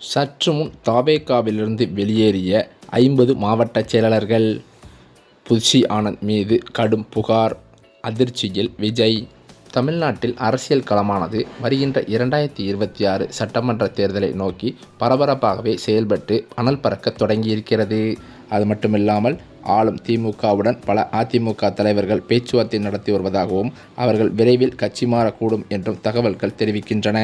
சற்று முன் தவேகாவிலிருந்து வெளியேறிய 50 மாவட்ட செயலாளர்கள். புஷி ஆனந்த் மீது கடும் புகார், அதிர்ச்சியில் விஜய். தமிழ்நாட்டில் அரசியல் களமானது வருகின்ற 2026 சட்டமன்ற தேர்தலை நோக்கி பரபரப்பாகவே செயல்பட்டு அனல் பறக்க தொடங்கியிருக்கிறது. அது மட்டுமில்லாமல் ஆளும் திமுகவுடன் பல அதிமுக தலைவர்கள் பேச்சுவார்த்தை நடத்தி வருவதாகவும், அவர்கள் விரைவில் கட்சி மாறக்கூடும் என்றும் தகவல்கள் தெரிவிக்கின்றன.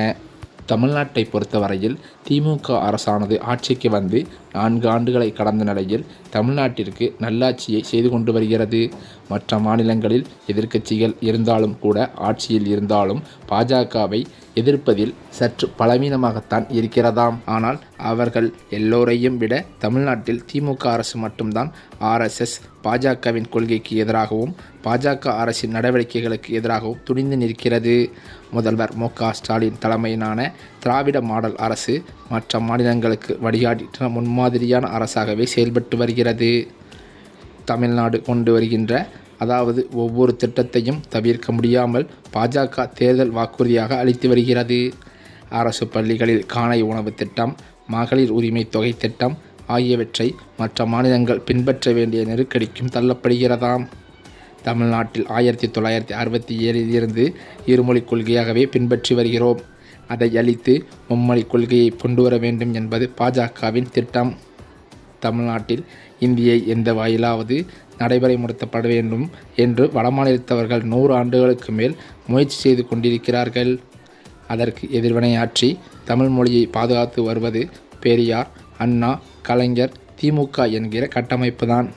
தமிழ்நாட்டை பொறுத்தவரையில் திமுக அரசானது ஆட்சிக்கு வந்து 4 ஆண்டுகளை கடந்த நிலையில் தமிழ்நாட்டிற்கு நல்லாட்சியை செய்து கொண்டு வருகிறது. மற்ற மாநிலங்களில் எதிர்க்கட்சிகள் இருந்தாலும் கூட, ஆட்சியில் இருந்தாலும் பாஜகவை எதிர்ப்பதில் சற்று பலவீனமாகத்தான் இருக்கிறதாம். ஆனால் அவர்கள் எல்லோரையும் விட தமிழ்நாட்டில் திமுக அரசு மட்டும்தான் RSS பாஜகவின் கொள்கைக்கு எதிராகவும், பாஜக அரசின் நடவடிக்கைகளுக்கு எதிராகவும் துணிந்து நிற்கிறது. முதல்வர் மு.க. ஸ்டாலின் தலைமையிலான திராவிட மாடல் அரசு மற்ற மாநிலங்களுக்கு வழிகாட்டுகிற முன்மாதிரியான அரசாகவே செயல்பட்டு வருகிறது. தமிழ்நாடு கொண்டு வருகின்ற ஒவ்வொரு திட்டத்தையும் தவிர்க்க முடியாமல் பாஜக தேர்தல் வாக்குறுதியாக அளித்து வருகிறது. அரசு பள்ளிகளில் காலை உணவு திட்டம், மகளிர் உரிமை தொகை திட்டம் ஆகியவற்றை மற்ற மாநிலங்கள் பின்பற்ற வேண்டிய நெருக்கடிக்கும் தள்ளப்படுகிறதாம். தமிழ்நாட்டில் 1967 இருந்து இருமொழிக் கொள்கையாகவே பின்பற்றி வருகிறோம். அதை அழித்து மும்மொழிக் கொள்கையை கொண்டு வர வேண்டும் என்பது பாஜகவின் திட்டம். தமிழ்நாட்டில் இந்தியை எந்த வாயிலாவது நடைமுறைப்படுத்தப்பட வேண்டும் என்று வடமாநிலத்தவர்கள் 100 ஆண்டுகளுக்கு மேல் முயற்சி செய்து கொண்டிருக்கிறார்கள். அதற்கு எதிர்வினையாற்றி தமிழ் மொழியை பாதுகாத்து வருவது பெரியார், அண்ணா, கலைஞர், திமுக என்கிற கட்டமைப்பு தான்.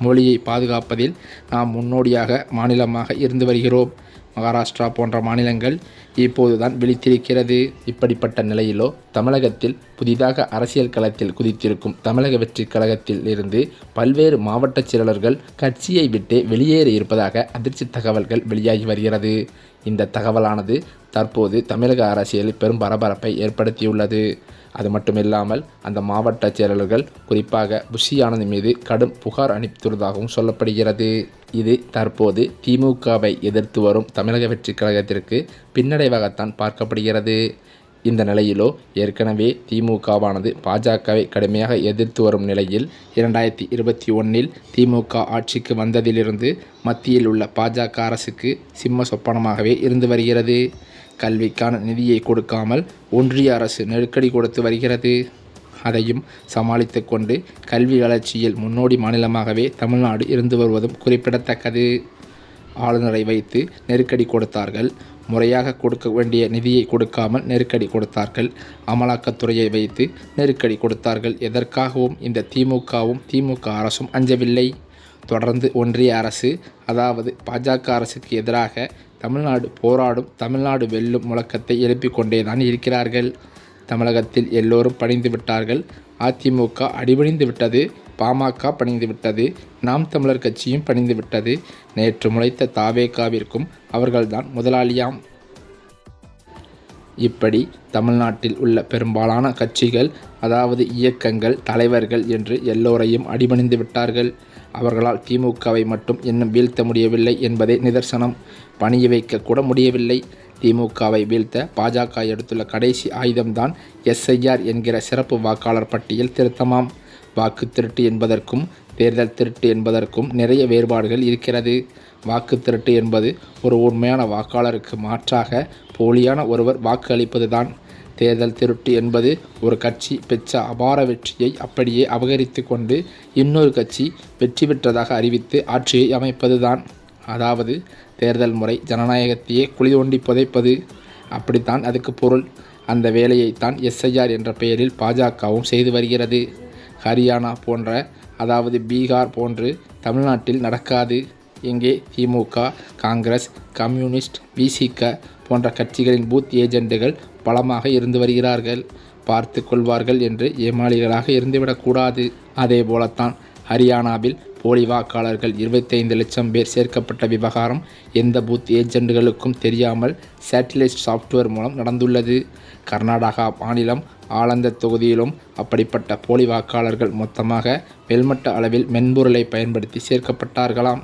மொழியை பாதுகாப்பதில் நாம் முன்னோடியாக மாநிலமாக இருந்து வருகிறோம். மகாராஷ்டிரா போன்ற மாநிலங்கள் இப்போதுதான் விழித்திருக்கிறது. இப்படிப்பட்ட நிலையிலோ தமிழகத்தில் புதிதாக அரசியல் களத்தில் குதித்திருக்கும் தமிழக வெற்றி கழகத்தில் இருந்து பல்வேறு மாவட்ட செயலாளர்கள் கட்சியை விட்டு வெளியேற இருப்பதாக அதிர்ச்சி தகவல்கள் வெளியாகி வருகிறது. இந்த தகவலானது தற்போது தமிழக அரசியலில் பெரும் பரபரப்பை ஏற்படுத்தியுள்ளது. அது மட்டுமில்லாமல் அந்த மாவட்ட செயலாளர்கள் குறிப்பாக புஷி ஆனந்த் மீது கடும் புகார் அளித்துள்ளதாகவும் சொல்லப்படுகிறது. இது தற்போது திமுகவை எதிர்த்து வரும் தமிழக வெற்றி கழகத்திற்கு பின்னடைவாகத்தான் பார்க்கப்படுகிறது. இந்த நிலையிலோ ஏற்கனவே திமுகவானது பாஜகவை கடுமையாக எதிர்த்து வரும் நிலையில் 2021 திமுக ஆட்சிக்கு வந்ததிலிருந்து மத்தியில் உள்ள பாஜக அரசுக்கு சிம்ம சொப்பனமாகவே இருந்து வருகிறது. கல்விக்கான நிதியை கொடுக்காமல் ஒன்றிய அரசு நெருக்கடி கொடுத்து வருகிறது. அதையும் சமாளித்து கொண்டு கல்வி வளர்ச்சியில் முன்னோடி மாநிலமாகவே தமிழ்நாடு இருந்து வருவதும் குறிப்பிடத்தக்கது. ஆளுநரை வைத்து நெருக்கடி கொடுத்தார்கள். முறையாக கொடுக்க வேண்டிய நிதியை கொடுக்காமல் நெருக்கடி கொடுத்தார்கள். அமலாக்கத்துறையை வைத்து நெருக்கடி கொடுத்தார்கள். எதற்காகவும் இந்த திமுகவும் திமுக அரசும் அஞ்சவில்லை. தொடர்ந்து ஒன்றிய அரசு பாஜக அரசுக்கு எதிராக தமிழ்நாடு போராடும், தமிழ்நாடு வெல்லும் முழக்கத்தை எழுப்பிக் கொண்டேதான் இருக்கிறார்கள். தமிழகத்தில் எல்லோரும் பணிந்து விட்டார்கள். அதிமுக அடிபணிந்து விட்டது. பாமக பணிந்து விட்டது. நாம் தமிழர் கட்சியும் பணிந்து விட்டது. நேற்று முளைத்த தவேகாவிற்கும் அவர்கள்தான் முதலாளியாம். இப்படி தமிழ்நாட்டில் உள்ள பெரும்பாலான கட்சிகள் இயக்கங்கள், தலைவர்கள் என்று எல்லோரையும் அடிபணிந்து விட்டார்கள். அவர்களால் திமுகவை மட்டும் இன்னும் வீழ்த்த முடியவில்லை என்பதே நிதர்சனம். பணிய வைக்க கூட முடியவில்லை. திமுகவை வீழ்த்த பாஜக எடுத்துள்ள கடைசி ஆயுதம்தான் SIR என்கிற சிறப்பு வாக்காளர் பட்டியல் திருத்தமாம். வாக்கு திருட்டு என்பதற்கும் தேர்தல் திருட்டு என்பதற்கும் நிறைய வேறுபாடுகள் இருக்கிறது. வாக்கு திருட்டு என்பது ஒரு உண்மையான வாக்காளருக்கு மாற்றாக போலியான ஒருவர் வாக்கு அளிப்பதுதான். தேர்தல் திருட்டு என்பது ஒரு கட்சி பெற்ற அபார வெற்றியை அப்படியே அபகரித்து கொண்டு இன்னொரு கட்சி வெற்றி பெற்றதாக அறிவித்து ஆட்சியை அமைப்பதுதான். தேர்தல் முறை ஜனநாயகத்தையே குழி தோண்டி புதைப்பது. அப்படித்தான் அதுக்கு பொருள். அந்த வேலையைத்தான் SIR என்ற பெயரில் பாஜகவும் செய்து வருகிறது. ஹரியானா போன்ற பீகார் போன்று தமிழ்நாட்டில் நடக்காது. இங்கே திமுக, காங்கிரஸ், கம்யூனிஸ்ட், VCK போன்ற கட்சிகளின் பூத் ஏஜெண்டுகள் பலமாக இருந்து வருகிறார்கள். பார்த்து கொள்வார்கள் என்று ஏமாளிகளாக இருந்துவிடக்கூடாது. அதே போலத்தான் ஹரியானாவில் போலி வாக்காளர்கள் 25 லட்சம் பேர் சேர்க்கப்பட்ட விவகாரம் எந்த பூத் ஏஜெண்டுகளுக்கும் தெரியாமல் சேட்டிலைட் சாஃப்ட்வேர் மூலம் நடந்துள்ளது. கர்நாடகா மாநிலம் ஆலந்த தொகுதியிலும் அப்படிப்பட்ட போலி வாக்காளர்கள் மொத்தமாக மேல்மட்ட அளவில் மென்பொருளை பயன்படுத்தி சேர்க்கப்பட்டார்களாம்.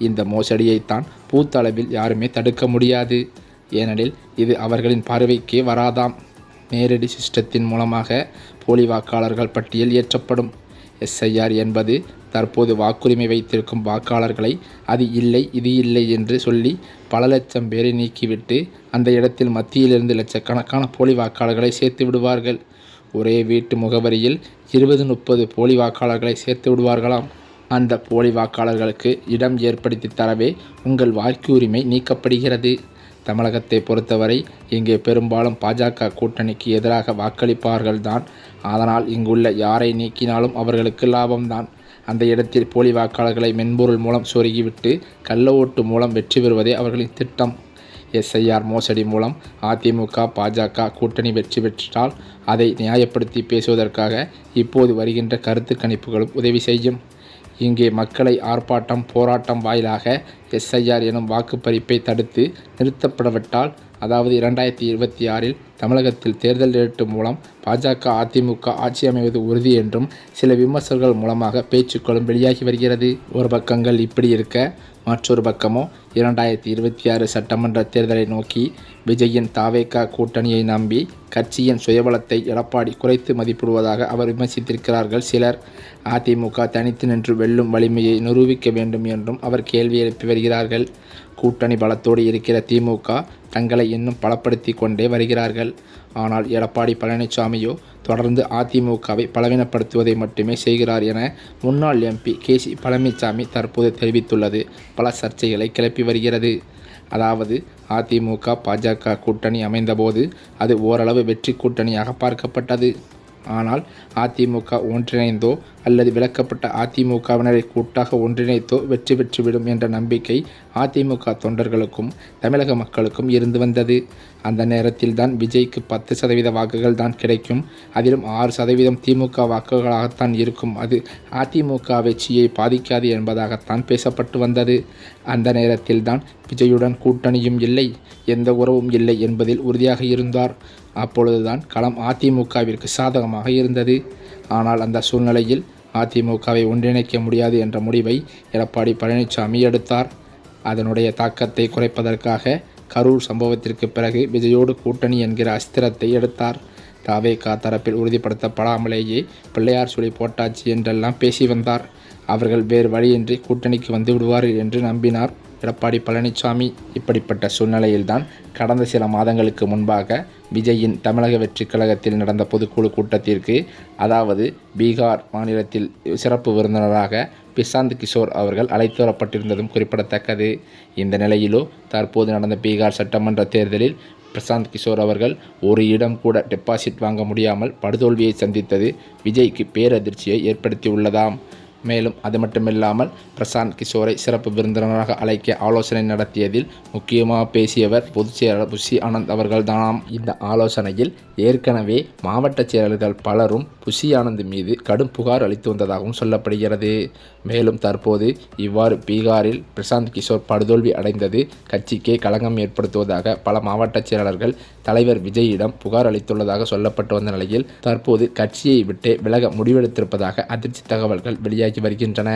இந்த மோசடியைத்தான் பூத் அளவில் யாருமே தடுக்க முடியாது. ஏனெனில் இது அவர்களின் பார்வைக்கே வராதாம். நேரடி சிஸ்டத்தின் மூலமாக போலி வாக்காளர்கள் பட்டியல் ஏற்றப்படும். SIR என்பது தற்போது வாக்குரிமை வைத்திருக்கும் வாக்காளர்களை அது இல்லை இது இல்லை என்று சொல்லி பல லட்சம் பேரை நீக்கிவிட்டு அந்த இடத்தில் மத்தியிலிருந்து லட்சக்கணக்கான போலி வாக்காளர்களை சேர்த்து விடுவார்கள். ஒரே வீட்டு முகவரியில் 20-30 போலி வாக்காளர்களை சேர்த்து விடுவார்களாம். அந்த போலி வாக்காளர்களுக்கு இடம் ஏற்படுத்தி தரவே உங்கள் வாக்குரிமை நீக்கப்படுகிறது. தமிழகத்தை பொறுத்தவரை இங்கே பெரும்பாலும் பாஜக கூட்டணிக்கு எதிராக வாக்களிப்பார்கள்தான். அதனால் இங்குள்ள யாரை நீக்கினாலும் அவர்களுக்கு லாபம்தான். அந்த இடத்தில் போலி வாக்காளர்களை மென்பொருள் மூலம் சொருகிவிட்டு கள்ள ஓட்டு மூலம் வெற்றி பெறுவதே அவர்களின் திட்டம். SIR மோசடி மூலம் அதிமுக பாஜக கூட்டணி வெற்றி பெற்றால் அதை நியாயப்படுத்தி பேசுவதற்காக இப்போது வருகின்ற கருத்து கணிப்புகளும் உதவி செய்யும். இங்கே மக்களை ஆர்ப்பாட்டம் போராட்டம் வாயிலாக SIR எனும் வாக்குப்பறிப்பை தடுத்து நிறுத்தப்படவிட்டால், அதாவது 2026இல் தமிழகத்தில் தேர்தல் ஏற்று மூலம் பாஜக அதிமுக ஆட்சி அமைவது உறுதி என்றும் சில விமர்சகர்கள் மூலமாக பேச்சுக்களும் வெளியாகி வருகிறது. ஒரு பக்கங்கள் இப்படி இருக்க, மற்றொரு பக்கமோ 2026 சட்டமன்ற தேர்தலை நோக்கி விஜயின் தாவேகா கூட்டணியை நம்பி கட்சியின் சுயபலத்தை எடப்பாடி குறைத்து மதிப்பிடுவதாக அவர் விமர்சித்திருக்கிறார்கள் சிலர். அதிமுக தனித்து நின்று வெல்லும் வலிமையை நிரூபிக்க வேண்டும் என்றும் அவர் கேள்வி எழுப்பி வருகிறார்கள். கூட்டணி பலத்தோடு இருக்கிற திமுக தங்களை இன்னும் பலப்படுத்தி கொண்டே வருகிறார்கள். ஆனால் எடப்பாடி பழனிசாமியோ தொடர்ந்து அதிமுகவை பலவீனப்படுத்துவதை மட்டுமே செய்கிறார் என முன்னாள் MP KC பழனிசாமி தற்போது தெரிவித்துள்ளது பல சர்ச்சைகளை கிளப்பி வருகிறது. அதாவது அதிமுக பாஜக கூட்டணி அமைந்தபோது அது ஓரளவு வெற்றி கூட்டணியாக பார்க்கப்பட்டது. ஆனால் அதிமுக ஒன்றிணைந்தோ அல்லது விலக்கப்பட்ட அதிமுகவினரை கூட்டாக ஒன்றிணைத்தோ வெற்றி பெற்றுவிடும் என்ற நம்பிக்கை அதிமுக தொண்டர்களுக்கும் தமிழக மக்களுக்கும் இருந்து வந்தது. அந்த நேரத்தில் தான் விஜய்க்கு 10% வாக்குகள் தான் கிடைக்கும். அதிலும் 6% திமுக வாக்குகளாகத்தான் இருக்கும். அது அதிமுக வெற்றியை பாதிக்காது என்பதாகத்தான் பேசப்பட்டு வந்தது. அந்த நேரத்தில் தான் விஜயுடன் கூட்டணியும் இல்லை, எந்த உறவும் இல்லை என்பதில் உறுதியாக இருந்தார். அப்பொழுதுதான் களம் அதிமுகவிற்கு சாதகமாக இருந்தது. ஆனால் அந்த சூழ்நிலையில் அதிமுகவை ஒன்றிணைக்க முடியாது என்ற முடிவை எடப்பாடி பழனிசாமி எடுத்தார். அதனுடைய தாக்கத்தை குறைப்பதற்காக கரூர் சம்பவத்திற்கு பிறகு விஜயோடு கூட்டணி என்கிற அஸ்திரத்தை எடுத்தார். தாவேகா தரப்பில் உறுதிப்படுத்தப்படாமலேயே பிள்ளையார் சுழி போட்டாச்சு என்றெல்லாம் பேசி வந்தார். அவர்கள் வேறு வழியின்றி கூட்டணிக்கு வந்து விடுவார்கள் என்று நம்பினார் எடப்பாடி பழனிசாமி. இப்படிப்பட்ட சூழ்நிலையில்தான் கடந்த சில மாதங்களுக்கு முன்பாக விஜயின் தமிழக வெற்றி கழகத்தில் நடந்த பொதுக்குழு கூட்டத்திற்கு, அதாவது பீகார் மாநிலத்தில் சிறப்பு விருந்தினராக பிரசாந்த் கிஷோர் அவர்கள் அழைத்து வரப்பட்டிருந்ததும் குறிப்பிடத்தக்கது. இந்த நிலையிலோ தற்போது நடந்த பீகார் சட்டமன்ற தேர்தலில் பிரசாந்த் கிஷோர் அவர்கள் ஒரு இடம் கூட டெபாசிட் வாங்க முடியாமல் படுதோல்வியை சந்தித்தது விஜய்க்கு பேரதிர்ச்சியை ஏற்படுத்தியுள்ளதாம். மேலும் அது மட்டுமில்லாமல் பிரசாந்த் கிஷோரை சிறப்பு விருந்தினராக அழைக்க ஆலோசனை நடத்தியதில் முக்கியமாக பேசியவர் பொதுச் செயலாளர் புஷி ஆனந்த் அவர்கள் தானாம். இந்த ஆலோசனையில் ஏற்கனவே மாவட்ட செயலர்கள் பலரும் புஷி ஆனந்த் மீது கடும் புகார் அளித்து வந்ததாகவும் சொல்லப்படுகிறது. மேலும் தற்போது இவ்வாறு பீகாரில் பிரசாந்த் கிஷோர் படுதோல்வி அடைந்தது கட்சிக்கே களங்கம் ஏற்படுத்துவதாக பல மாவட்ட செயலாளர்கள் தலைவர் விஜயிடம் புகார் அளித்துள்ளதாக சொல்லப்பட்டு வந்த நிலையில் தற்போது கட்சியை விட்டு விலக முடிவெடுத்திருப்பதாக அதிர்ச்சி தகவல்கள் வெளியாகி வருகின்றன.